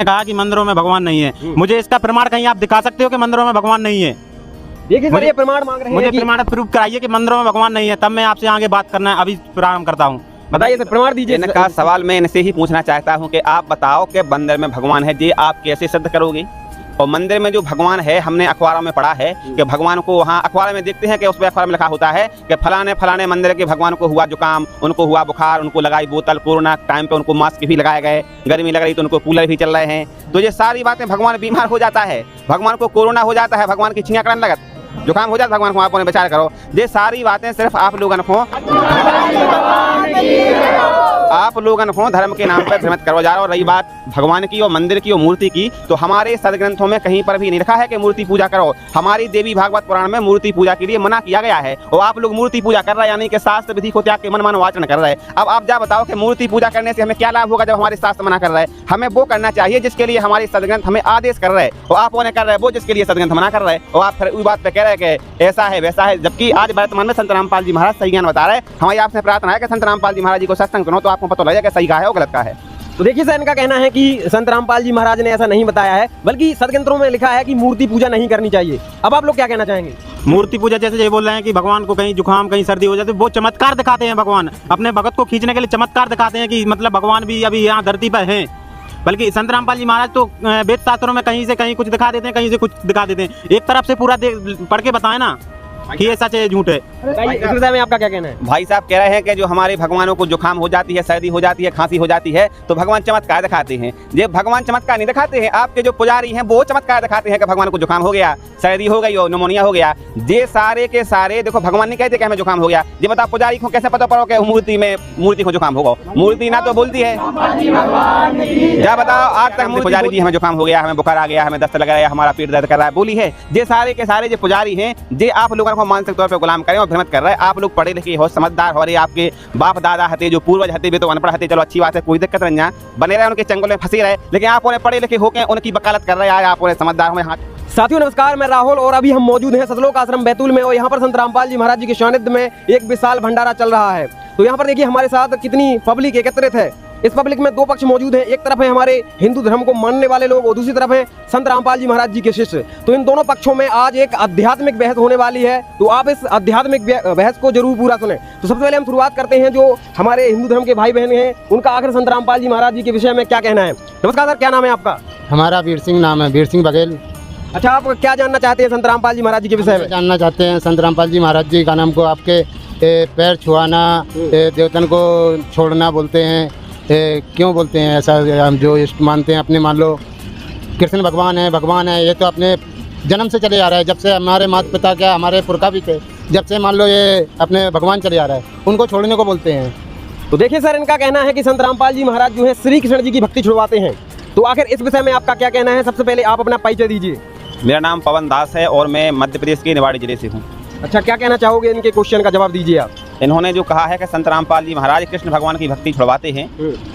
कहा कि मंदिरों में भगवान नहीं है, मुझे इसका प्रमाण कहीं आप दिखा सकते हो कि मंदिरों में भगवान नहीं है? देखिए सर, ये प्रमाण मांग रहे हैं, मुझे प्रमाण प्रूफ कराइए कि मंदिरों में भगवान नहीं है, तब मैं आपसे आगे बात करना अभी प्रारंभ करता हूँ। बताइए सर, प्रमाण दीजिए। इनका सवाल मैं इनसे ही पूछना चाहता हूँ कि आप बताओ कि मंदिर में भगवान है, ये आप कैसे सिद्ध करोगे? और मंदिर में जो भगवान है, हमने अखबारों में पढ़ा है कि भगवान को वहाँ अखबार में देखते हैं कि उस पर अखबार में लिखा होता है कि फलाने फलाने मंदिर के भगवान को हुआ जुकाम, उनको हुआ बुखार, उनको लगाई बोतल, कोरोना टाइम पे उनको मास्क भी लगाए गए, गर्मी लग रही तो उनको कूलर भी चल रहे हैं। तो ये सारी बातें, भगवान बीमार हो जाता है, भगवान को कोरोना हो जाता है, भगवान की छियाँ करने लगत, जुकाम हो जाता है, भगवान को आपने विचार करो। ये सारी बातें सिर्फ आप लोगन को धर्म के नाम पर भ्रमित करो जा रहा। और रही बात भगवान की और मंदिर की और मूर्ति की, तो हमारे सदग्रंथों में कहीं पर भी नहीं लिखा है कि मूर्ति पूजा करो। हमारी देवी भागवत पुराण में मूर्ति पूजा के लिए मना किया गया है, और आप लोग मूर्ति पूजा कर रहे हैं, यानी कि शास्त्र विधि को त्याग के मन मानो आचरण कर रहे हैं। अब आप जा बताओ कि मूर्ति पूजा करने से हमें क्या लाभ होगा? जब हमारे शास्त्र मना कर रहे हैं, हमें वो करना चाहिए जिसके लिए हमारे सदग्रंथ हमें आदेश कर रहे हैं, और आप उन्हें कर रहे हैं वो जिसके लिए सदग्रंथ मना कर रहे हैं। और आप फिर उस बात पे कह रहे हैं कि ऐसा है वैसा है, जबकि आज वर्तमान में संत रामपाल जी महाराज सही ज्ञान बता रहे हैं। हमारी आपसे प्रार्थना है कि संत रामपाल जी महाराज जी को सत्संग सुनो, तो आपको पता लगेगा कि सही का है और गलत का है। तो देखिए सर, इनका कहना है कि संत रामपाल जी महाराज ने ऐसा नहीं बताया है, बल्कि सदग्रंथों में लिखा है कि मूर्ति पूजा नहीं करनी चाहिए। अब आप लोग क्या कहना चाहेंगे? मूर्ति पूजा जैसे ये बोल रहे हैं कि भगवान को कहीं जुकाम कहीं सर्दी हो जाती है, वो चमत्कार दिखाते हैं। भगवान अपने भगत को खींचने के लिए चमत्कार दिखाते हैं कि मतलब भगवान भी अभी यहाँ धरती पर हैं। बल्कि संत रामपाल जी महाराज तो वेद शास्त्रों में कहीं से कहीं कुछ दिखा देते हैं, कहीं से कुछ दिखा देते हैं। एक तरफ से पूरा पढ़ के बताए ना कि ये सच है झूठ है। इस विषय में आपका क्या कहना है? भाई साहब कह रहे हैं कि जो हमारे भगवानों को जुकाम हो जाती है, सर्दी हो जाती है, खांसी हो जाती है, तो भगवान चमत्कार दिखाते हैं। ये भगवान चमत्कार नहीं दिखाते हैं, आपके जो पुजारी हैं वो चमत्कार दिखाते हैं कि भगवान को जुकाम हो गया, सर्दी हो गई और निमोनिया हो गया। ये सारे के सारे देखो, भगवान नहीं कहते कि हमें जुकाम हो गया। ये बताओ पुजारी को कैसे पता पड़ो कि मूर्ति को जुकाम होगा? मूर्ति ना तो बोलती है। क्या बताओ, आज तक पुजारी जी हमें जुकाम हो गया, हमें बुखार आ गया, हमें दस्त लग रहा है, हमारा पेट दर्द कर रहा है, बोली है? ये सारे के सारे जो पुजारी हैं, ये आप लोगों को मानसिक तौर पर गुलाम करें और भ्रमित कर रहे हैं। आप लोग पढ़े लिखे हो, समझदार हो रहे, आपके बाप दादा हते, जो पूर्वज हते वे तो अनपढ़ हते, चलो अच्छी बात है, कोई दिक्कत नहीं, बने रहे उनके चंगुल में फंसे रहे, लेकिन आप उन्हें पढ़े लिखे होकर उनकी वकालत कर रहे हैं, आप उन्हें समझदार हो। साथियों नमस्कार, मैं राहुल और अभी हम मौजूद हैं सतलोक आश्रम बैतूल में, और यहाँ पर संत रामपाल जी महाराज जी के सानिध्य में एक विशाल भंडारा चल रहा है। तो यहाँ पर देखिए हमारे साथ कितनी पब्लिक एकत्रित है। इस पब्लिक में दो पक्ष मौजूद हैं, एक तरफ है हमारे हिंदू धर्म को मानने वाले लोग और दूसरी तरफ है संत रामपाल जी महाराज जी के शिष्य। तो इन दोनों पक्षों में आज एक आध्यात्मिक बहस होने वाली है, तो आप इस आध्यात्मिक बहस को जरूर पूरा सुने। तो सबसे पहले हम शुरुआत करते हैं, जो हमारे हिंदू धर्म के भाई बहन हैं उनका आखिर संत रामपाल जी महाराज जी के विषय में क्या कहना है। नमस्कार सर, क्या नाम है आपका? हमारा वीर सिंह नाम है, वीर सिंह बघेल। अच्छा, आप क्या जानना चाहते हैं संत रामपाल जी महाराज जी के विषय में? जानना चाहते हैं संत रामपाल जी महाराज जी का नाम को आपके पैर छुआना, देवतन को छोड़ना बोलते हैं, क्यों बोलते हैं ऐसा? हम जो इष्ट मानते हैं अपने, मान लो कृष्ण भगवान है, ये तो अपने जन्म से चले आ रहा है, जब से हमारे माता पिता क्या हमारे पुरखा भी थे, जब से मान लो ये अपने भगवान चले आ रहा है, उनको छोड़ने को बोलते हैं। तो देखिए सर, इनका कहना है कि संत रामपाल जी महाराज जो है श्री कृष्ण जी की भक्ति छुड़वाते हैं। तो आखिर इस विषय में आपका क्या कहना है? सबसे पहले आप अपना परिचय दीजिए। मेरा नाम पवन दास है और मैं मध्य प्रदेश के निवाड़ी जिले से हूँ। अच्छा, क्या कहना चाहोगे? इनके क्वेश्चन का जवाब दीजिए आप। इन्होंने जो कहा है कि संत रामपाल जी महाराज कृष्ण भगवान की भक्ति छुड़वाते हैं,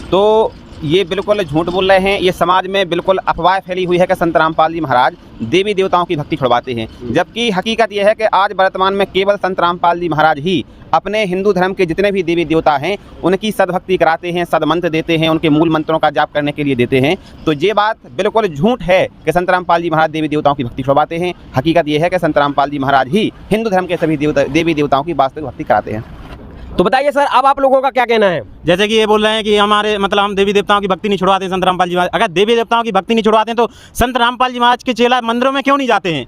तो ये बिल्कुल झूठ बोल रहे हैं। ये समाज में बिल्कुल अफवाह फैली हुई है कि संत रामपाल जी महाराज देवी देवताओं की भक्ति छुड़वाते हैं, जबकि हकीकत यह है कि आज वर्तमान में केवल संत रामपाल जी महाराज ही अपने हिंदू धर्म के जितने भी देवी देवता हैं उनकी सदभक्ति कराते हैं, सदमंत्र देते हैं, उनके मूल मंत्रों का जाप करने के लिए देते हैं। तो ये बात बिल्कुल झूठ है कि संत रामपाल जी महाराज देवी देवताओं की भक्ति छुड़वाते हैं। हकीकत यह है कि संत रामपाल जी महाराज ही हिंदू धर्म के सभी देवी देवताओं की वास्तविक भक्ति कराते हैं। तो बताइए सर, अब आप लोगों का क्या कहना है? जैसे कि ये बोल रहे हैं कि हमारे मतलब हम देवी देवताओं की भक्ति नहीं छुड़वाते संत रामपाल जी महाराज। अगर देवी देवताओं की भक्ति नहीं छुड़वाते हैं तो संत रामपाल जी महाराज के चेला मंदिरों में क्यों नहीं जाते हैं,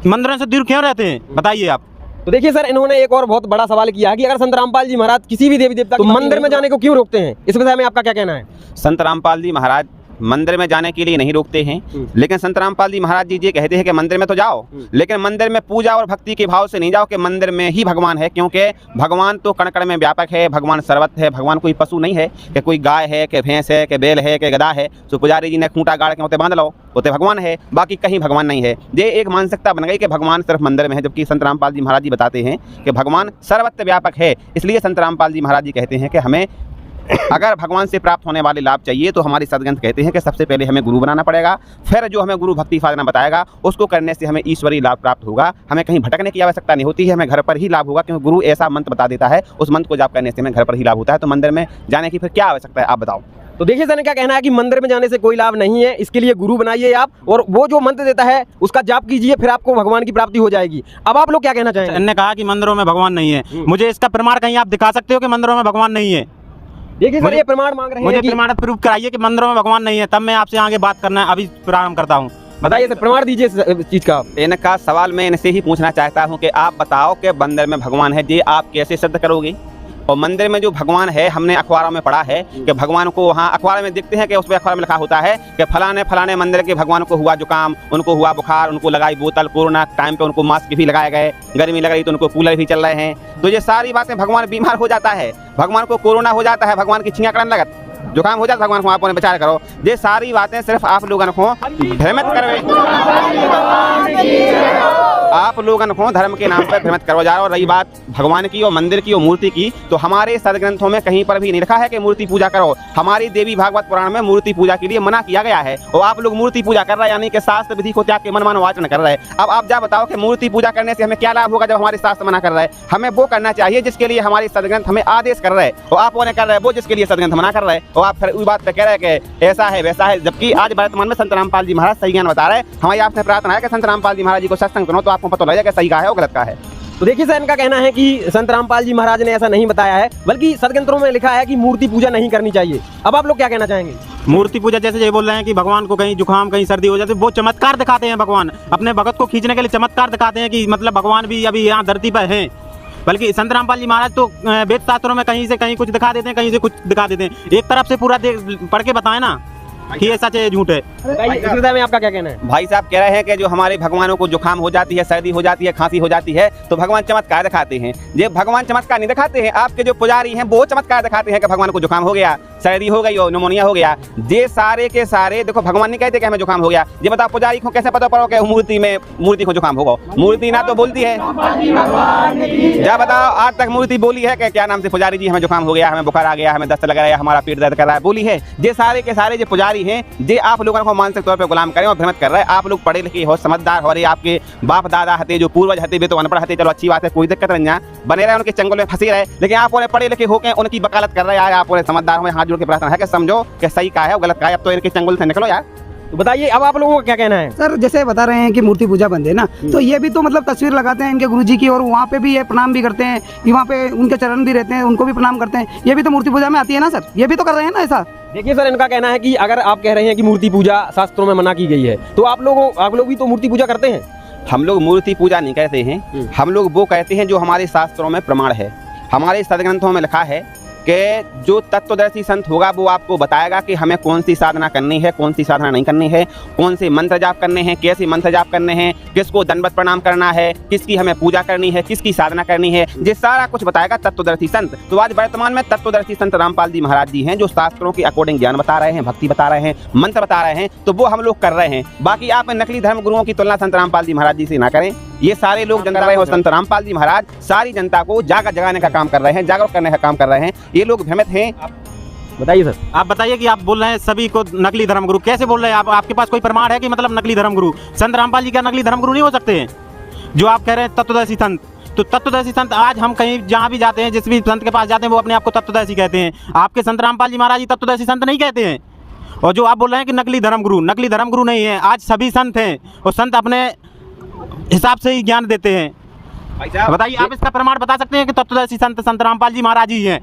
मंदिरों से दूर क्यों रहते हैं? बताइए आप। तो देखिए सर, इन्होंने एक और बहुत बड़ा सवाल किया कि अगर संत रामपाल जी महाराज किसी भी देवी देवता को मंदिर में जाने को क्यों रोकते हैं, इस विषय में आपका क्या कहना है? संत रामपाल जी महाराज मंदिर में जाने के लिए नहीं रोकते हैं, लेकिन संत रामपाल जी महाराज जी ये कहते हैं कि मंदिर में तो जाओ, लेकिन मंदिर में पूजा और भक्ति के भाव से नहीं जाओ कि मंदिर में ही भगवान है, क्योंकि भगवान तो कण कण में व्यापक है, भगवान सर्वत्र है। भगवान कोई पशु नहीं है कि कोई गाय है, कि भैंस है, कि बैल है, कि गधा है, तो पुजारी जी ने खूंटा गाड़ के उते बांध लो, उते भगवान है, बाकी कहीं भगवान नहीं है। ये एक मानसिकता बन गई कि भगवान सिर्फ मंदिर में है, जबकि संत रामपाल जी महाराज जी बताते हैं कि भगवान सर्वत्र व्यापक है। इसलिए संत रामपाल जी महाराज जी कहते हैं कि हमें अगर भगवान से प्राप्त होने वाले लाभ चाहिए तो हमारे सदग्रंथ कहते हैं कि सबसे पहले हमें गुरु बनाना पड़ेगा, फिर जो हमें गुरु भक्ति साधना बताएगा उसको करने से हमें ईश्वरीय लाभ प्राप्त होगा। हमें कहीं भटकने की आवश्यकता नहीं होती है, हमें घर पर ही लाभ होगा, क्योंकि गुरु ऐसा मंत्र बता देता है, उस मंत्र को जाप करने से हमें घर पर ही लाभ होता है। तो मंदिर में जाने की फिर क्या आवश्यकता है, आप बताओ। तो देखिए सर इनका कहना है कि मंदिर में जाने से कोई लाभ नहीं है, इसके लिए गुरु बनाइए आप और वो जो मंत्र देता है उसका जाप कीजिए, फिर आपको भगवान की प्राप्ति हो जाएगी। अब आप लोग क्या कहना चाहेंगे? इन्होंने कहा कि मंदिरों में भगवान नहीं है, मुझे इसका प्रमाण कहीं आप दिखा सकते हो कि मंदिरों में भगवान नहीं है? देखिए सर ये प्रमाण मांग रहे हैं, मुझे प्रमाण प्रूफ कराइए कि मंदिरों में भगवान नहीं है, तब मैं आपसे आगे बात करना अभी प्रारंभ करता हूँ। बताइए सर, प्रमाण दीजिए इस चीज का। इनका सवाल मैं इनसे ही पूछना चाहता हूं कि आप बताओ कि मंदिर में भगवान है, ये आप कैसे सिद्ध करोगे? और मंदिर में जो भगवान है, हमने अखबारों में पढ़ा है कि भगवान को वहाँ अखबार में देखते हैं कि उसमें अखबार में लिखा होता है कि फलाने फलाने मंदिर के भगवान को हुआ जुकाम, उनको हुआ बुखार, उनको लगाई बोतल, कोरोना टाइम पे उनको मास्क भी लगाए गए, गर्मी लग रही तो उनको कूलर भी चल रहे हैं। तो ये सारी बातें, भगवान बीमार हो जाता है, भगवान को कोरोना हो जाता है, भगवान की छियाँ करने लगत, जुकाम हो जाता है, भगवान को आप विचार करो। ये सारी बातें सिर्फ आप लोगों को भ्रमित करवे, आप लोगों को धर्म के नाम पर भ्रमित करवा जा रहा। और रही बात भगवान की और मंदिर की और मूर्ति की, तो हमारे सदग्रंथों में कहीं पर भी नहीं लिखा है कि मूर्ति पूजा करो। हमारी देवी भागवत पुराण में मूर्ति पूजा के लिए मना किया गया है और आप लोग मूर्ति पूजा कर रहे हैं, यानी कि शास्त्र विधि को त्याग के मनमानो आचरण कर रहे हैं। अब आप जा बताओ कि मूर्ति पूजा करने से हमें क्या लाभ होगा? जब हमारे शास्त्र मना कर रहे हैं, हमें वो करना चाहिए जिसके लिए हमारे सदग्रंथ हमें आदेश कर रहे हैं, और आप उन्हें कर रहे हैं वो जिसके लिए सदग्रंथ मना कर रहे हैं। और आप फिर उस बात पे कह रहे हैं कि ऐसा है वैसा है, जबकि आज वर्तमान में संत रामपाल जी महाराज सही ज्ञान बता रहे हैं। हमारी आपसे प्रार्थना है कि संत रामपाल जी महाराज जी को सत्संग सुनो, तो आपको पता लग जाएगा सही का है और गलत का है। तो देखिए सर इनका कहना है कि संत रामपाल जी महाराज ने ऐसा नहीं बताया है, बल्कि सदग्रंथों में लिखा है कि मूर्ति पूजा नहीं करनी चाहिए। अब आप लोग क्या कहना चाहेंगे? मूर्ति पूजा जैसे ये बोल रहे हैं कि भगवान को कहीं जुकाम कहीं सर्दी हो जाती है, वो चमत्कार दिखाते हैं। भगवान अपने भगत को खींचने के लिए चमत्कार दिखाते हैं कि मतलब भगवान भी अभी यहाँ धरती पर हैं। बल्कि संत रामपाल जी महाराज तो वेद शास्त्रों में कहीं से कहीं कुछ दिखा देते हैं, कहीं से कुछ दिखा देते हैं। एक तरफ से पूरा पढ़ के बताएं ना कि ये सच है झूठ है। इस विषय में आपका क्या कहना है? भाई साहब कह रहे हैं कि जो हमारे भगवानों को जुकाम हो जाती है, सर्दी हो जाती है, खांसी हो जाती है, तो भगवान चमत्कार दिखाते हैं। ये भगवान चमत्कार नहीं दिखाते हैं, आपके जो पुजारी हैं वो चमत्कार दिखाते हैं कि भगवान को जुकाम हो गया, सर्दी हो गई और निमोनिया हो गया। ये सारे के सारे देखो, भगवान नहीं कहते कि हमें जुकाम हो गया। ये बताओ पुजारी को कैसे पता पड़ो कि मूर्ति को जुकाम होगा? मूर्ति ना तो बोलती है, क्या बताओ आज तक मूर्ति बोली है कि क्या नाम से पुजारी जी हमें जुकाम हो गया, हमें बुखार आ गया, हमें दस्त लग रहा है, हमारा पेट दर्द कर रहा है, बोली है? ये सारे के सारे जो पुजारी हैं, ये आप लोगों को मानसिक तौर पे गुलाम करें और भ्रमित कर रहे हैं। आप लोग पढ़े लिखे हो, समझदार हो रहे, आपके बाप दादा हते, जो पूर्वज हते, वे तो अनपढ़ हते, चलो अच्छी बात है, कोई दिक्कत नहीं, बने रहे उनके चंगुल में फंसे रहे। लेकिन आप उन्हें पढ़े लिखे होकर उनकी वकालत कर रहे हैं, आप उन्हें समझदार हो, हाथ जोड़ के प्रार्थना है कि समझो कि सही का है और गलत का है। अब तो इनके चंगुल से निकलो यार। तो बताइए अब आप लोगों को क्या कहना है? सर जैसे बता रहे हैं कि मूर्ति पूजा बंद है ना, तो ये भी तो मतलब तस्वीर लगाते हैं इनके गुरुजी की, और वहाँ पे भी ये प्रणाम भी करते हैं, वहाँ पे उनके चरण भी रहते हैं, उनको भी प्रणाम करते हैं। ये भी तो मूर्ति पूजा में आती है ना सर, ये भी तो कर रहे हैं ना ऐसा। देखिए सर इनका कहना है कि अगर आप कह रहे हैं कि मूर्ति पूजा शास्त्रों में मना की गई है, तो आप लोग भी तो मूर्ति पूजा करते हैं। हम लोग मूर्ति पूजा नहीं कहते हैं, हम लोग वो कहते हैं जो हमारे शास्त्रों में प्रमाण है। हमारे सदग्रंथों में लिखा है कि जो तत्वदर्शी संत होगा वो आपको बताएगा कि हमें कौन सी साधना करनी है, कौन सी साधना नहीं करनी है, कौन से मंत्र जाप करने हैं, कैसे मंत्र जाप करने हैं, किसको दंडवत प्रणाम करना है, किसकी हमें पूजा करनी है, किसकी साधना करनी है, ये सारा कुछ बताएगा तत्वदर्शी संत। तो आज वर्तमान में तत्वदर्शी संत रामपाल जी महाराज जी हैं, जो शास्त्रों के अकॉर्डिंग ज्ञान बता रहे हैं, भक्ति बता रहे हैं, मंत्र बता रहे हैं, तो वो हम लोग कर रहे हैं। बाकी आप नकली धर्म गुरुओं की तुलना संत रामपाल जी महाराज जी से ना करें। ये सारे लोग जनता रहे हो, संत रामपाल जी महाराज सारी जनता को जगाने का काम कर रहे हैं, जागरूक करने का काम कर रहे हैं। ये लोग भ्रमित हैं। बताइए सर। आप बताइए कि आप बोल रहे हैं सभी को नकली धर्मगुरु, कैसे बोल रहे हैं आप? आपके पास कोई प्रमाण है कि मतलब नकली धर्मगुरु? संत रामपाल जी क्या नकली धर्मगुरु नहीं हो सकते हैं? जो आप कह रहे हैं तत्वदर्शी संत, तो तत्वदर्शी संत आज हम कहीं जहाँ भी जाते हैं, जिस भी संत के पास जाते हैं, वो अपने आप को तत्वदर्शी कहते हैं। आपके संत रामपाल जी महाराज जी तत्वदर्शी संत नहीं कहते हैं। और जो आप बोल रहे हैं कि नकली धर्मगुरु नहीं है, आज सभी संत हैं और संत अपने हिसाब से ही ज्ञान देते हैं। बताइए आप इसका प्रमाण बता सकते हैं कि तत्वदर्शी संत रामपाल जी महाराज ही हैं?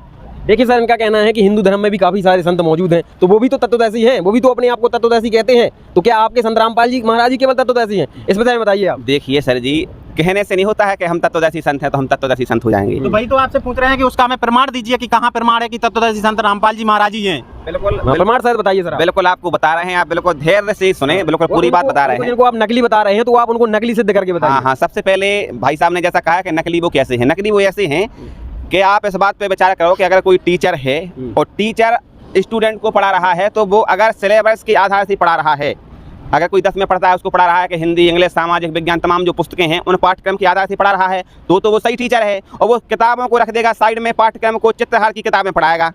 देखिए सर इनका कहना है कि हिंदू धर्म में भी काफी सारे संत मौजूद हैं, तो वो भी तो तत्वदर्शी हैं, वो भी तो अपने आप को तत्वदर्शी कहते हैं। तो क्या आपके संत रामपाल जी महाराज जी केवल तत्वदर्शी हैं? इस विषय में बताइए आप। देखिए सर जी, कहने से नहीं होता है कि हम तत्वदर्शी संत हैं तो हम तत्वदर्शी संत हो जाएंगे। तो भाई तो आपसे पूछ रहे हैं कि उसका हमें प्रमाण दीजिए कि कहाँ प्रमाण है कि तत्वदर्शी संत रामपाल जी महाराज ही हैं? बिल्कुल प्रमाण सर बताइए सर। बिल्कुल आपको बता रहे हैं, आप बिल्कुल धैर्य से सुने, बिल्कुल पूरी बात बता रहे हैं। जिनको आप नकली बता रहे हैं तो आप उनको नकली सिद्ध करके बताइए। हाँ, सबसे पहले भाई साहब ने जैसा कहा कि नकली वो कैसे हैं। नकली वो ऐसे हैं कि आप इस बात पे विचार करो कि अगर कोई टीचर है और टीचर स्टूडेंट को पढ़ा रहा है, तो वो अगर सिलेबस के आधार से पढ़ा रहा है, अगर कोई 10 में पढ़ता है उसको पढ़ा रहा है कि हिंदी, इंग्लिश, सामाजिक विज्ञान, तमाम जो पुस्तकें हैं उन पाठ्यक्रम के आधार से पढ़ा रहा है, तो वो सही टीचर है। और वो किताबों को रख देगा साइड में, पाठ्यक्रम को चित्रहार की किताबें पढ़ाएगा,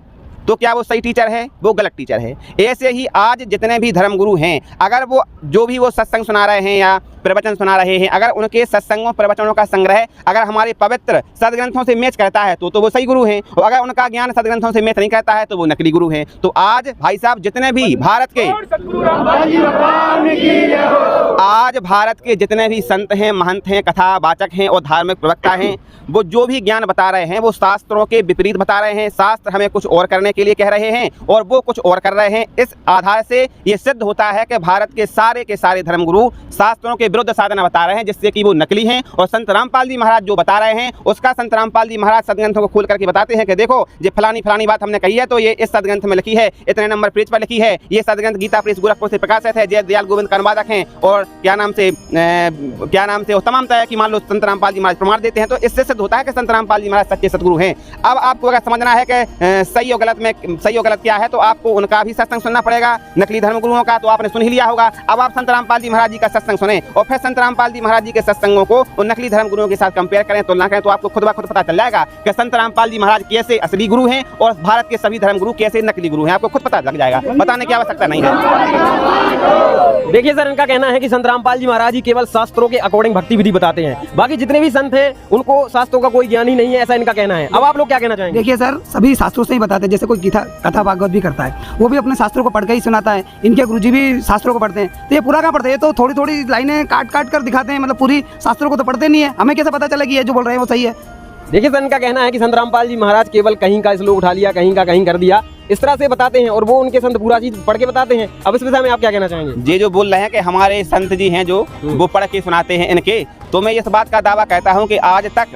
तो क्या वो सही टीचर है? वो गलत टीचर है। ऐसे ही आज जितने भी धर्मगुरु हैं, अगर वो जो भी वो सत्संग सुना रहे हैं या प्रवचन सुना रहे हैं, अगर उनके सत्संगों प्रवचनों का संग्रह अगर हमारे पवित्र सदग्रंथों से मैच करता है तो वो सही गुरु हैं, और अगर उनका ज्ञान सदग्रंथों से मैच नहीं करता है तो वो नकली गुरु हैं। तो आज भाई साहब जितने भी भारत के जितने भी संत हैं, महंत हैं, कथावाचक हैं और धार्मिक प्रवक्ता हैं, वो जो भी ज्ञान बता रहे हैं वो शास्त्रों के विपरीत बता रहे हैं। शास्त्र हमें कुछ और करने के लिए कह रहे हैं और वो कुछ और कर रहे हैं। इस आधार से ये सिद्ध होता है कि भारत के सारे धर्मगुरु शास्त्रों के विरुद्ध साधना बता रहे हैं, जिससे कि वो नकली हैं। और संत रामपाल जी महाराज जो बता रहे हैं उसका संत रामपाल जी महाराज सदग्रंथों को खोल करके बताते हैं कि देखो ये फलानी बात हमने कही है तो ये इस सदग्रंथ में लिखी है, इतने नंबर पेज पर लिखी है। ये सदग्रंथ गीता प्रेस गोरखपुर से प्रकाशित है, जय दयाल गोविंद का अनुवादक हैं और क्या नाम से तमाम तरह की मान लो संत रामपाल जी महाराज प्रमाण देते हैं। तो इससे सिद्ध होता है कि संत रामपाल जी महाराज सच्चे सतगुरु हैं। अब आपको अगर समझना है कि सही और गलत क्या है तो आपको उनका भी सत्संग सुनना पड़ेगा, नकली धर्मगुरुओं का तो आपने सुन ही लिया होगा। अब आप संत रामपाल जी महाराज जी का सत्संग सुने और फिर संत रामपाल जी महाराज जी के सत्संगों को उन नकली धर्मगुरुओं के साथ कंपेयर करें, तुलना करें, तो आपको खुद ब खुद पता चल जाएगा कि संत रामपाल जी महाराज कैसे असली गुरु हैं और भारत के सभी धर्मगुरु कैसे नकली गुरु हैं। आपको खुद पता लग जाएगा, बताने की आवश्यकता नहीं है। देखिए सर, इनका कहना है कि संत रामपाल जी महाराज जी केवल शास्त्रों के अकॉर्डिंग भक्ति विधि बताते हैं, बाकी जितने भी संत हैं उनको शास्त्रों का कोई ज्ञान ही नहीं है, ऐसा इनका कहना है। अब आप लोग क्या कहना चाहेंगे? देखिए सर, सभी शास्त्रों से ही बताते हैं। जैसे कोई कथा भागवत भी करता है, वो भी अपने शास्त्रों को पढ़ के ही सुनाता है। इनके गुरुजी भी शास्त्रों को पढ़ते हैं, तो ये पूरा कहाँ पढ़ते हैं? तो थोड़ी थोड़ी लाइनें काट कर दिखाते हैं, मतलब पूरी शास्त्रों को तो पढ़ते नहीं है। हमें कैसे पता चला कि ये जो बोल रहे हैं वो सही है? देखिए सर, इनका कहना है कि संत रामपाल जी महाराज केवल कहीं का श्लोक उठा लिया, कहीं का कहीं कर दिया, इस तरह से बताते हैं और वो उनके संत पूरा चीज पढ़ के बताते हैं। अब इस विषय में आप क्या कहना चाहेंगे? ये जो बोल रहे हैं कि हमारे संत जी हैं जो वो पढ़ के सुनाते हैं इनके, तो मैं इस बात का दावा कहता हूँ कि आज तक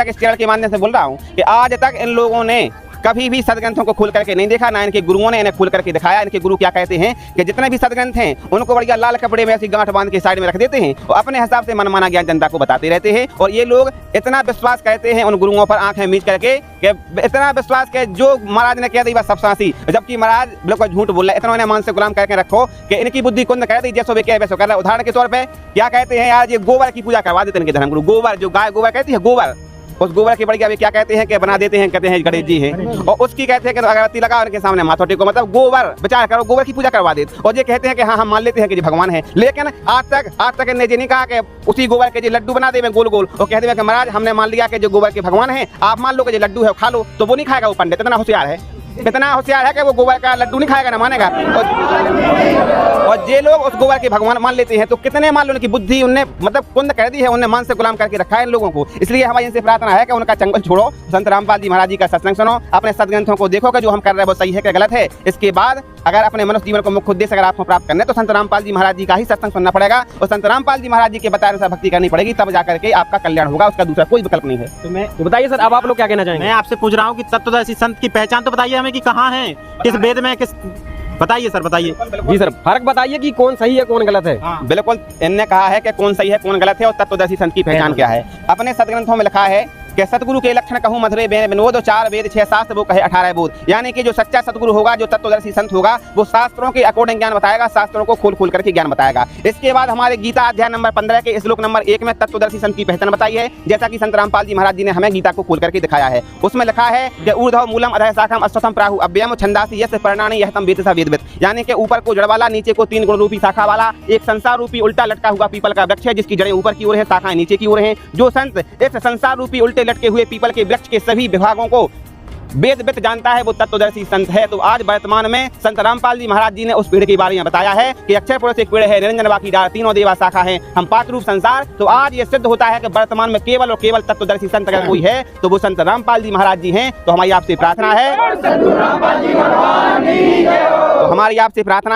इस चैनल के माध्यम से बोल रहा हूँ कि आज तक इन लोगों ने कभी भी सदग्रंथों को खोल करके नहीं देखा, ना इनके गुरुओं ने इन्हें खोल करके दिखाया। इनके गुरु क्या कहते हैं कि जितने भी सदग्रंथ हैं उनको बढ़िया लाल कपड़े में ऐसी गांठ बांध के साइड में रख देते हैं और अपने हिसाब से मनमाना ज्ञान जनता को बताते रहते हैं। और ये लोग इतना विश्वास करते हैं उन गुरुओं पर आंखें मीच करके कि इतना विश्वास के जो महाराज ने कह दी बस सब सांसी, जबकि महाराज बिल्कुल झूठ बोल रहे हैं। इतना इन्हें मान से गुलाम करके रखो कि इनकी बुद्धि कुंद कर दी, जैसो वे कह वैसो कर रहा है। उदाहरण के तौर पर क्या कहते हैं यार, ये गोबर की पूजा करवा देते हैं इनके धर्मगुरु। गोबर जो गाय गोबर कहती है, गोबर, उस गोबर की बढ़िया क्या कहते हैं कि बना देते हैं, कहते हैं गणेश जी हैं, और उसकी कहते हैं कि अगरबत्ती लगा उनके सामने माथा टेको, मतलब गोबर विचार करो, गोबर की पूजा करवा देते। और ये कहते हैं कि हाँ हम मान लेते हैं कि जी भगवान है, लेकिन आज तक इन्हें ये नहीं कहा कि उसी गोबर के जो लड्डू बना दे गोल गोल और कहते हैं कि महाराज हमने मान लिया कि जो गोबर के भगवान है, आप मान लो कि जो लड्डू है खा लो, तो वो नहीं खाएगा। वो पंडित इतना होशियार है कि वो गोबर का लड्डू नहीं खाएगा, ना मानेगा। और ये लोग उस गोबर के भगवान मान लेते हैं, तो कितने मान लो उनकी बुद्धि उनने मतलब कुंद कर दी है, उन्हें मान से गुलाम करके रखा है इन लोगों को। इसलिए हमारी इनसे प्रार्थना है कि उनका चंगुल छोड़ो, संत रामपाल जी महाराज जी का सत्संग सुनो, अपने सदग्रंथों को देखो कि जो हम कर रहे हैं वो सही है कि गलत है। इसके बाद अगर अपने मनुष्य जीवन को मुख्य उद्देश्य अगर आपको प्राप्त करना है तो संत रामपाल जी महाराज जी का ही सत्संग सुनना पड़ेगा और संत रामपाल जी महाराज जी के बताए अनुसार भक्ति करनी पड़ेगी, तब जाकर के आपका कल्याण होगा, उसका दूसरा कोई विकल्प नहीं है। तो मैं बताइए सर, अब आप लोग क्या कहना चाहेंगे? मैं आपसे पूछ रहा हूँ कि तत्वदर्शी संत की पहचान तो बताइए हमें कि कहाँ है, किस वेद में, किस, बताइए सर, बताइए। जी सर, फर्क बताइए कि कौन सही है कौन गलत है। हाँ। बिल्कुल, इनने कहा है कि कौन सही है कौन गलत है और तत्वदर्शी संत की पहचान क्या है। अपने सदग्रंथों में लिखा है कि सतगुरु के लक्षण कहूँ मधुरे विनोद, 4 वेद 6 शास्त्र वो कहे 18 बोध। यानी कि जो सच्चा सतगुरु होगा, जो तत्वदर्शी संत होगा, वो शास्त्रों के अकॉर्डिंग ज्ञान बताएगा, शास्त्रों को खोल करके ज्ञान बताएगा। इसके बाद हमारे गीता अध्याय नंबर 15 के श्लोक नंबर 1 में तत्वदर्शी संत की पहचान बताई है, जैसा कि संत रामपाल जी महाराज जी ने हमें गीता को खोल करके दिखाया है। उसमें लिखा है कि ऊर्ध्व मूलम अधः शाखम अश्वत्थम प्राहु अव्ययम छंदासी यस्य पर्णानि यहतम वेदसा वेदवित्। यानी कि ऊपर को जड़ वाला, नीचे को 3 गुण रूपी शाखा वाला एक संसार रूपी उल्टा लटका हुआ पीपल का वृक्ष है, जिसकी जड़ें ऊपर की ओर है, शाखाएं नीचे की ओर हैं। जो संत इस संसार रूपी उल्टे लटके हुए पीपल के वृक्ष के सभी विभागों को वेद जानता है, वो तत्वदर्शी संत है। तो आज वर्तमान में संत रामपाल जी महाराज जी ने उस पेड़ के बारे में बताया है कि अक्षर पुरुष एक पेड़ है, निरंजन बाकी डाल, तीनों देवा शाखा है, हम पाक रूप संसार। तो आज ये सिद्ध होता है कि वर्तमान में केवल और केवल तत्वदर्शी संत अगर कोई है तो वो संत रामपाल जी महाराज जी हैं। तो हमारी आपसे प्रार्थना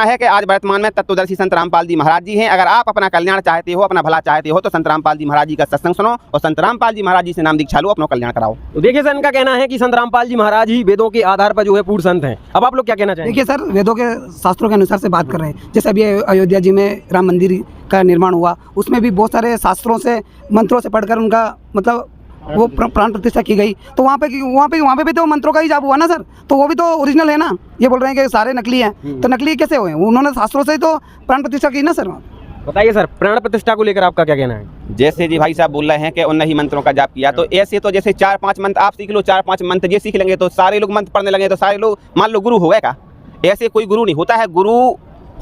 है कि आज वर्तमान में तत्वदर्शी संत रामपाल जी महाराज जी हैं। अगर आप अपना कल्याण चाहते हो, अपना भला चाहते हो, तो संत रामपाल जी महाराज जी का सत्संग सुनो और संत रामपाल जी महाराज जी से नाम दीक्षा लो, अपना कल्याण कराओ। तो देखिए सर, इनका कहना है कि संत रामपाल जी महाराज ही वेदों के आधार पर जो है पूर्ण संत हैं। अब आप लोग क्या कहना चाहेंगे? देखिए सर, वेदों के शास्त्रों के अनुसार से बात कर रहे हैं। जैसे अभी अयोध्या जी में राम मंदिर का निर्माण हुआ, उसमें भी बहुत सारे शास्त्रों से, मंत्रों से पढ़कर उनका मतलब वो प्राण प्रतिष्ठा की गई। तो वहाँ पे भी तो मंत्रों का ही जाप हुआ ना सर, तो वो भी तो ओरिजिनल है ना। ये बोल रहे हैं कि सारे नकली हैं, तो नकली कैसे हुए? उन्होंने शास्त्रों से ही तो प्राण प्रतिष्ठा की ना सर। बताइए सर, प्राण प्रतिष्ठा को लेकर आपका क्या कहना है? जैसे जी भाई साहब बोल रहे हैं कि उन ही मंत्रों का जाप किया, तो ऐसे तो जैसे 4-5 मंत्र आप सीख लो, 4-5 मंत्र ये सीख लेंगे तो सारे लोग मंत्र पढ़ने लगे तो सारे लोग मान लो गुरु हो गए का? ऐसे कोई गुरु नहीं होता है। गुरु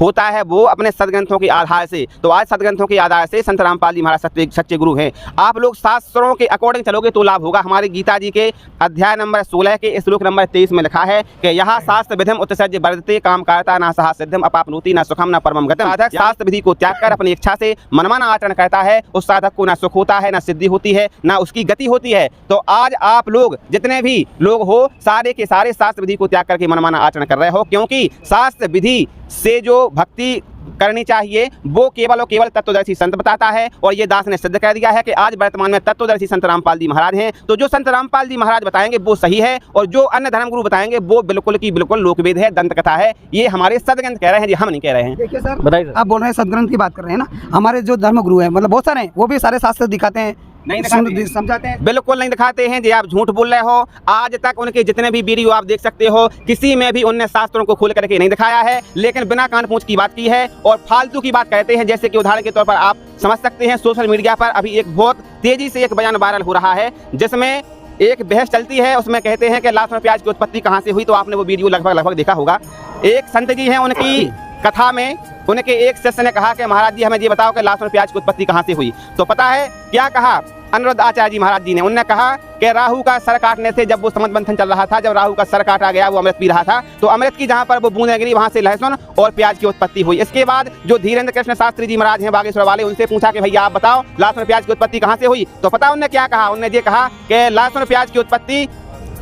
होता है वो अपने सदग्रंथों के आधार से। तो आज सदग्रंथों के आधार से संत रामपाल जी महाराज सच्चे गुरु हैं। आप लोग शास्त्रों के अकॉर्डिंग चलोगे तो लाभ होगा। हमारी गीता जी के अध्याय नंबर 16 के श्लोक नंबर 23 में लिखा है कि यहाँ शास्त्र विधिम उत्सर्ज्य वर्धते काम करता ना सहा सिद्धम अपापनोति ना सुखम ना परमम गतम। साधक शास्त्र विधि को त्याग कर अपनी इच्छा से मनमाना आचरण करता है, उस साधक को ना सुख होता है, ना सिद्धि होती है, ना उसकी गति होती है। तो आज आप लोग जितने भी लोग हो सारे के सारे शास्त्र विधि को त्याग करके मनमाना आचरण कर रहे हो, क्योंकि शास्त्र विधि से जो भक्ति करनी चाहिए वो केवल और केवल तत्वदर्शी संत बताता है। और ये दास ने सिद्ध कर दिया है कि आज वर्तमान में तत्वदर्शी संत रामपाल जी महाराज हैं। तो जो संत रामपाल जी महाराज बताएंगे वो सही है, और जो अन्य धर्मगुरु बताएंगे वो बिल्कुल की बिल्कुल लोकवेद है, दंत कथा है। ये हमारे सदग्रंथ कह रहे हैं जी, हम नहीं कह रहे हैं। देखिए सर, बताइए सर। आप बोल रहे हैं सदग्रंथ की बात कर रहे हैं ना, हमारे जो धर्मगुरु हैं मतलब बहुत सारे हैं, वो भी सारे शास्त्र दिखाते हैं, नहीं दिखाते, समझाते हैं। बिल्कुल नहीं दिखाते हैं जी, आप झूठ बोल रहे हो। आज तक उनके जितने भी वीडियो आप देख सकते हो, किसी में भी उनने शास्त्रों को खोल करके नहीं दिखाया है, लेकिन बिना कान पूंछ की बात की है और फालतू की बात कहते हैं। जैसे कि उदाहरण के तौर पर आप समझ सकते हैं, सोशल मीडिया पर अभी एक बहुत तेजी से एक बयान वायरल हो रहा है जिसमें एक बहस चलती है। उसमें कहते हैं कि लहसुन प्याज की उत्पत्ति कहाँ से हुई, तो आपने वो वीडियो लगभग देखा होगा। एक संत जी हैं, उनकी कथा में उनके एक शिष्य ने कहा कि महाराज जी हमें ये बताओ कि लहसुन प्याज की उत्पत्ति कहाँ से हुई। तो पता है क्या कहा अनिरुद्ध आचार्य जी महाराज जी ने? उन्होंने कहा कि राहु का सर काटने से, जब वो समुद्र मंथन चल रहा था, जब राहु का सर काटा गया, वो अमृत पी रहा था, तो अमृत की जहाँ पर वो बूंदें गिरी वहाँ से लहसुन और प्याज की उत्पत्ति हुई। इसके बाद जो धीरेन्द्र कृष्ण शास्त्री जी महाराज हैं बागेश्वर वाले, उनसे पूछा कि भैया आप बताओ लहसुन प्याज की उत्पत्ति कहाँ से हुई। तो पता उन्होंने क्या कहा? उन्होंने ये कहा कि लहसुन प्याज की उत्पत्ति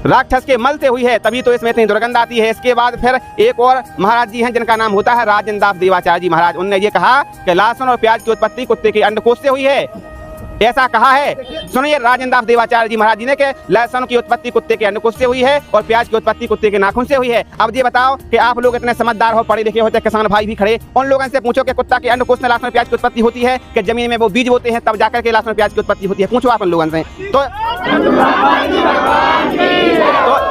राक्षस के मल से हुई है, तभी तो इसमें इतनी दुर्गंध आती है। इसके बाद फिर एक और महाराज जी हैं जिनका नाम होता है राजेंद्र दास देवाचार्य जी महाराज, उन्होंने ये कहा कि लहसुन और प्याज की उत्पत्ति कुत्ते के अंडकोश से हुई है। ऐसा कहा है। सुनिए राजेंद्र दास देवाचार्य जी महाराज जी ने कि लहसुन की उत्पत्ति कुत्ते के अंडकोश से हुई है और प्याज की उत्पत्ति कुत्ते के नाखून से हुई है। अब ये बताओ कि आप लोग इतने समझदार हो, पढ़े लिखे होते, किसान भाई भी खड़े, उन लोगों से पूछो कि कुत्ता के अंडकोश से लहसुन प्याज की उत्पत्ति होती है कि जमीन में वो बीज बोते हैं तब जाकर के लहसुन प्याज की उत्पत्ति होती है? पूछो आप उन लोगों से। तो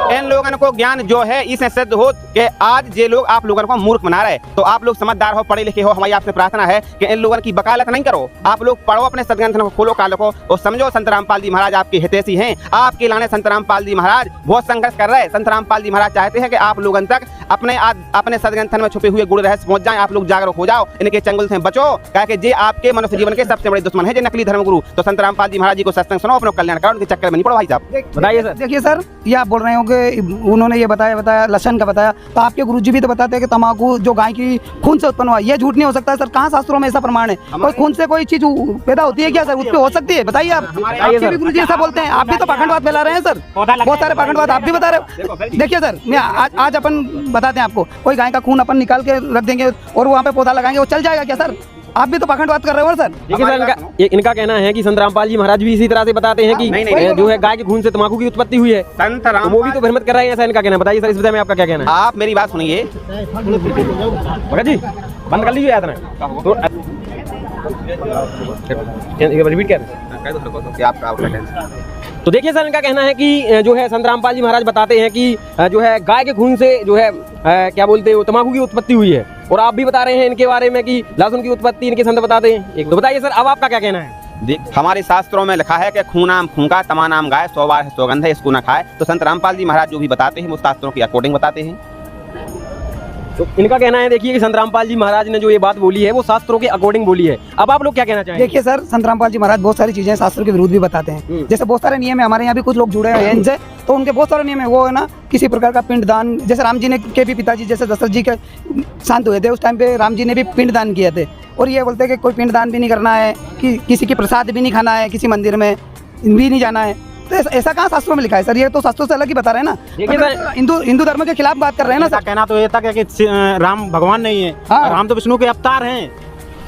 इन लोगों को ज्ञान जो है इससे सिद्ध हो कि आज ये लोग आप लोगों को मूर्ख बना रहे। तो आप लोग समझदार हो, पढ़े लिखे हो, हमारी आपसे प्रार्थना है कि इन लोगों की वकालत नहीं करो। आप लोग पढ़ो, अपने सदग्रंथ को खोलो, कालो को, और समझो संत रामपाल जी महाराज आपके हितैषी हैं। आपके लाने संत रामपाल जी महाराज बहुत संघर्ष कर रहे हैं। संत रामपाल जी महाराज चाहते हैं कि आप लोगों तक अपने सदग्रंथन में छुपे हुए गुण रहस्य पहुंच जाएं, आप लोग जागरूक हो जाओ, इनके चंगुल से बचो, क्योंकि ये आपके मनुष्य जीवन के सबसे बड़े दुश्मन है, जो नकली धर्मगुरु। तो संत रामपाल जी महाराज जी को सत्संग सुनो, अपना कल्याण करो, उनके चक्कर में नहीं पड़ो भाई साहब। बताइए सर। देखिए सर, ये आप बोल रहे हो कि उन्होंने ये बताया लहसुन का बताया, तो आपके गुरुजी भी तो बताते हैं कि तंबाकू जो गाय की खून से उत्पन्न हुआ, ये झूठ नहीं हो सकता सर? कहाँ शास्त्रों में ऐसा प्रमाण है? कोई खून से कोई चीज पैदा होती है क्या सर? उस पर हो सकती है? बताइए आप। आपके भी गुरुजी ऐसा बोलते हैं, आप भी तो पाखंडवाद फैला रहे हैं सर, बहुत सारे पाखंडवाद आप भी बता रहे हो। देखिए सर, मैं आज अपन बताते हैं आपको, कोई गाय का खून अपन निकाल के रख देंगे और वहाँ पे पौधा लगाएंगे, वो चल जाएगा क्या सर? आप भी तो पाखंडवाद कर रहे हो सर। देखिए सर, इनका कहना है कि संत रामपाल जी महाराज भी इसी तरह से बताते हैं कि जो है गाय के खून से तंबाकू की उत्पत्ति हुई है, तो वो भी तो भ्रमित कर रहे हैं, ऐसा इनका कहना है। बताइए सर, इस विषय में आपका क्या कहना है? आप मेरी बात सुनिए भगत जी, बंद कर लीजिए यात्रा तो रिपीट कर। तो देखिए सर, इनका कहना है कि जो है संत रामपाल जी महाराज बताते हैं कि जो है गाय के खून से जो है क्या बोलते हैं तंबाकू की उत्पत्ति हुई है, और आप भी बता रहे हैं इनके बारे में कि लहसुन की उत्पत्ति इनके संत बताते हैं। एक तो बताइए सर, अब आपका क्या कहना है? हमारे शास्त्रों में लिखा है कि खूनाम खूंका तमानाम गाय 100 बार सौगंध है, इसको ना खाए। तो संत रामपाल जी महाराज जो भी बताते हैं वो शास्त्रों के अकॉर्डिंग बताते हैं। तो इनका कहना है देखिए कि संत रामपाल जी महाराज ने जो ये बात बोली है वो शास्त्रों के अकॉर्डिंग बोली है। अब आप लोग क्या कहना चाहेंगे? देखिए सर, संत रामपाल जी महाराज बहुत सारी चीजें शास्त्रों के विरुद्ध भी बताते हैं। जैसे बहुत सारे नियम है, हमारे यहाँ भी कुछ लोग जुड़े हैं इनसे, तो उनके बहुत सारे नियम है। वो है ना, किसी प्रकार का पिंडदान, जैसे राम जी ने के भी पिताजी जैसे दशरथ जी के शांत हुए थे, उस टाइम पे राम जी ने भी पिंडदान किए थे, और ये बोलते हैं कि कोई पिंडदान भी नहीं करना है, कि किसी की प्रसाद भी नहीं खाना है, किसी मंदिर में भी नहीं जाना है। तो ऐसा कहाँ शास्त्रों में लिखा है सर? ये तो शास्त्रों से अलग ही बता रहे हैं ना। देखिए सर, हिंदू धर्म के खिलाफ बात कर रहे हैं ना सर। कहना तो ये था कि राम भगवान नहीं है, राम तो विष्णु के अवतार हैं।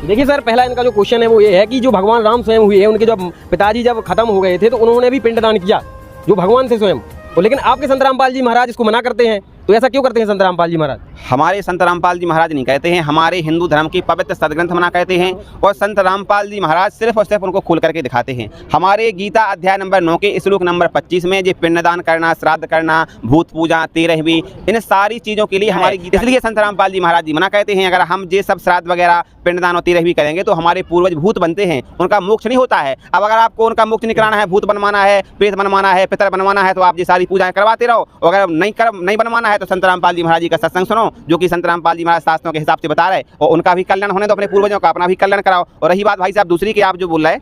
देखिए सर, पहला इनका जो क्वेश्चन है वो ये है कि जो भगवान राम स्वयं हुए हैं, उनके जब पिताजी जब खत्म हो गए थे तो उन्होंने भी पिंडदान किया, जो भगवान से स्वयं। तो लेकिन आपके संत रामपाल जी महाराज इसको मना करते हैं। तो ऐसा क्यों करते हैं संत रामपाल जी महाराज? हमारे संत रामपाल जी महाराज नहीं कहते हैं, हमारे हिंदू धर्म की पवित्र सदग्रंथ मना कहते हैं, और संत रामपाल जी महाराज सिर्फ और सिर्फ उनको खोल करके दिखाते हैं। हमारे गीता अध्याय नंबर 9 के श्लोक नंबर 25 में जो पिंडदान करना, श्राद्ध करना, भूत पूजा, 13वीं, इन सारी चीज़ों के लिए हमारी गीता, इसलिए संत रामपाल जी महाराज जी मना कहते हैं अगर हम ये सब श्राद्ध वगैरह, पिंडदान और 13वीं करेंगे तो हमारे पूर्वज भूत बनते हैं, उनका मोक्ष नहीं होता है। अब अगर आपको उनका मोक्ष नहीं कराना है, भूत बनवाना है, प्रेत बनवाना है, पितर बनवाना है, तो आप ये सारी पूजाएं करवाते रहो। अगर नहीं बनवाना है तो संत रामपाल जी महाराज जी का सत्संग सुनो, जो कि संत रामपाल जी महाराज शास्त्रों के हिसाब से बता रहे, और उनका भी कल्याण होने दो, अपने पूर्वजों का अपना भी कल्याण कराओ। और रही बात भाई साहब दूसरी की, आप जो बोल रहे हैं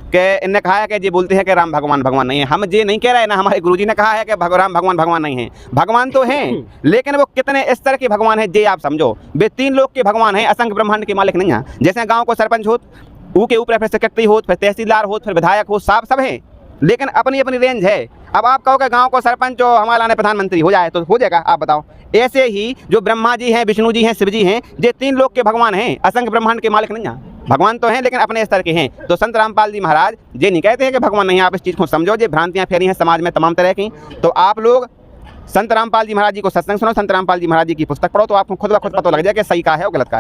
कि इनने कहा है कि ये बोलते हैं कि राम भगवान भगवान नहीं है, हम ये नहीं कह रहे हैं ना, हमारे गुरुजी ने कहा है कि राम भगवान भगवान नहीं है। भगवान तो हैं, लेकिन वो कितने स्तर के भगवान है ये आप समझो। वे 3 लोक के भगवान हैं, असंख्य ब्रह्मांड के मालिक नहीं है। जैसे गाँव को सरपंच हो, के ऊपर फिर सेक्रेटरी हो, फिर तहसीलदार हो, फिर विधायक हो, सब हैं, लेकिन अपनी अपनी रेंज है। अब आप कहो कि गांव को सरपंच और हमारा ने प्रधानमंत्री हो जाए तो हो जाएगा, आप बताओ। ऐसे ही जो ब्रह्मा जी हैं, विष्णु जी हैं, शिव जी हैं, ये 3 लोक के भगवान हैं, असंख्य ब्रह्मांड के मालिक नहीं हैं। भगवान तो हैं लेकिन अपने स्तर के हैं। तो संत रामपाल जी महाराज ये नहीं कहते हैं कि भगवान नहीं है। आप इस चीज़ को समझो, ये भ्रांतियाँ फैली हैं समाज में तमाम तरह की। तो आप लोग संत रामपाल जी महाराज जी को सत्संग सुनो, संत रामपाल जी महाराज जी की पुस्तक पढ़ो, तो आपको खुद ब खुद पता लग जाए कि सही का है और गलत का है।